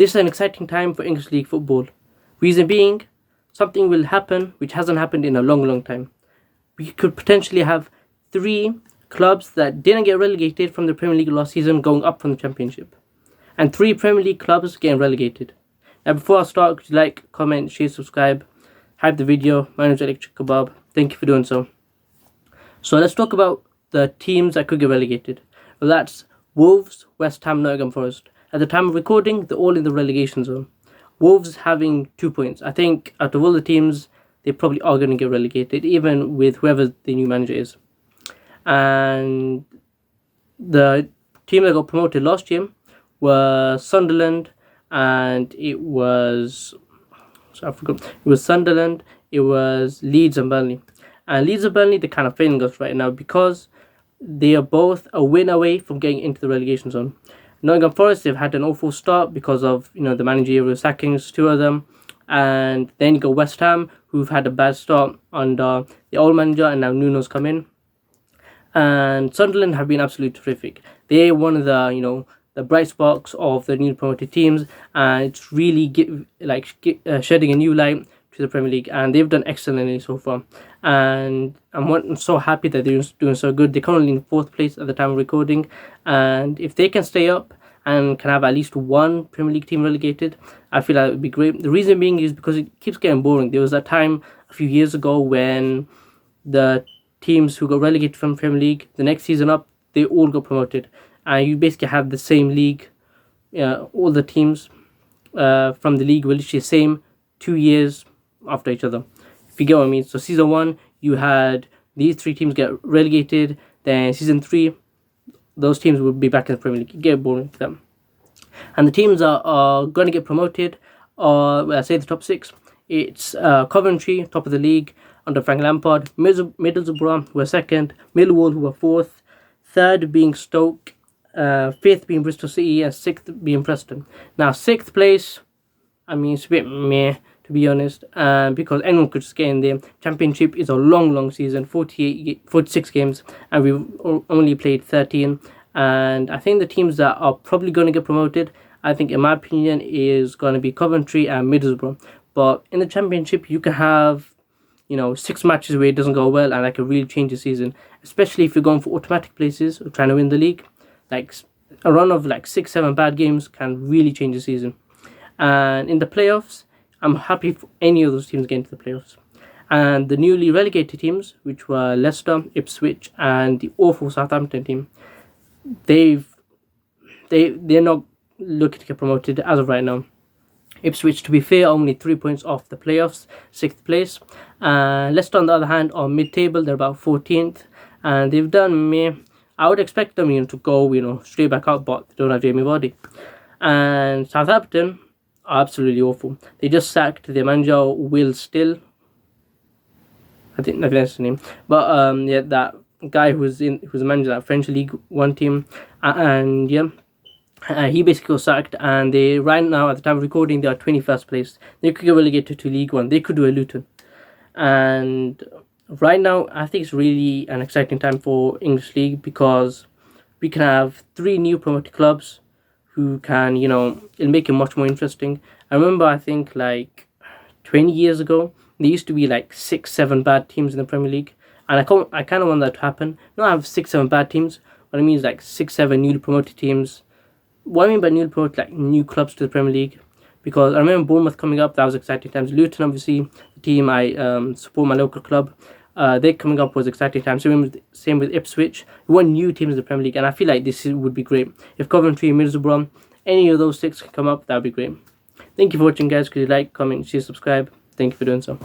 This is an exciting time for English League football. Reason being, something will happen which hasn't happened in a long time. We could potentially have 3 clubs that didn't get relegated from the Premier League last season going up from the Championship, and 3 Premier League clubs getting relegated. Now, before I start, could you like, comment, share, subscribe, hype the video? My name is Electric Kebab. Thank you for doing so. So let's talk about the teams that could get relegated. Well, that's Wolves, West Ham, Nottingham Forest. At the time of recording, they're all in the relegation zone. Wolves having 2 points. I think out of all the teams, they probably are going to get relegated, even with whoever the new manager is. And the team that got promoted last year was Sunderland, and it was Sunderland, it was Leeds and Burnley. And Leeds and Burnley, they're kind of failing us right now because they are both a win away from getting into the relegation zone. Nottingham Forest, they've had an awful start because of the managerial sackings, 2 of them. And then you go West Ham, who've had a bad start under the old manager, and now Nuno's come in. And Sunderland have been absolutely terrific. They're one of the the bright sparks of the new promoted teams, and it's really shedding a new light to the Premier League, and they've done excellently so far. And I'm so happy that they're doing so good. They're currently in 4th place at the time of recording, and if they can stay up and can have at least 1 Premier League team relegated, I feel like it would be great. The reason being is because it keeps getting boring. There was a time a few years ago when the teams who got relegated from Premier League, the next season up, they all got promoted, and you basically have the same league. All the teams from the league were literally the same 2 years after each other, if you get what I mean. So season 1, you had these 3 teams get relegated, then season 3, those teams would be back in the Premier League. It get boring to them. And the teams that are going to get promoted are, I say the top 6. It's Coventry, top of the league under Frank Lampard, Middlesbrough, who are 2nd, Millwall, who are 4th, 3rd being Stoke, 5th being Bristol City, and 6th being Preston. Now 6th place, I mean, it's a bit meh, to be honest, because anyone could just get in there. Championship is a long season, 46 games, and we've only played 13. And I think the teams that are probably going to get promoted, I think in my opinion, is going to be Coventry and Middlesbrough. But in the Championship, you can have 6 matches where it doesn't go well, and that can really change the season, especially if you're going for automatic places or trying to win the league. Like a run of 6-7 bad games can really change the season. And in the playoffs, I'm happy for any of those teams getting to the playoffs. And the newly relegated teams, which were Leicester, Ipswich, and the awful Southampton team, they're not looking to get promoted as of right now. Ipswich, to be fair, are only 3 points off the playoffs, 6th place. Leicester, on the other hand, are mid-table. They're about 14th, and they've done meh. I would expect them to go straight back out, but they don't have Jamie Vardy. And Southampton are absolutely awful. They just sacked their manager, Will Still. I think that's his name. But yeah, that guy who's a manager of that French League 1 team, and yeah. He basically got sacked, and they right now, at the time of recording, they are 21st place. They could get relegated to League 1. They could do a Luton. And right now, I think it's really an exciting time for English League, because we can have 3 new promoted clubs who can, it'll make it much more interesting. I remember, I think 20 years ago, there used to be 6-7 bad teams in the Premier League, and I kind of want that to happen. Not have 6-7 bad teams. What I mean is 6-7 newly promoted teams. What I mean by newly promoted, new clubs to the Premier League, because I remember Bournemouth coming up. That was exciting times. Luton, obviously, the team I support, my local club, they coming up was exciting times. Same with Ipswich. We want new teams in the Premier League, and I feel like this would be great. If Coventry, Middlesbrough, any of those 6 can come up, that would be great. Thank you for watching, guys. Could you like, comment, share, subscribe? Thank you for doing so.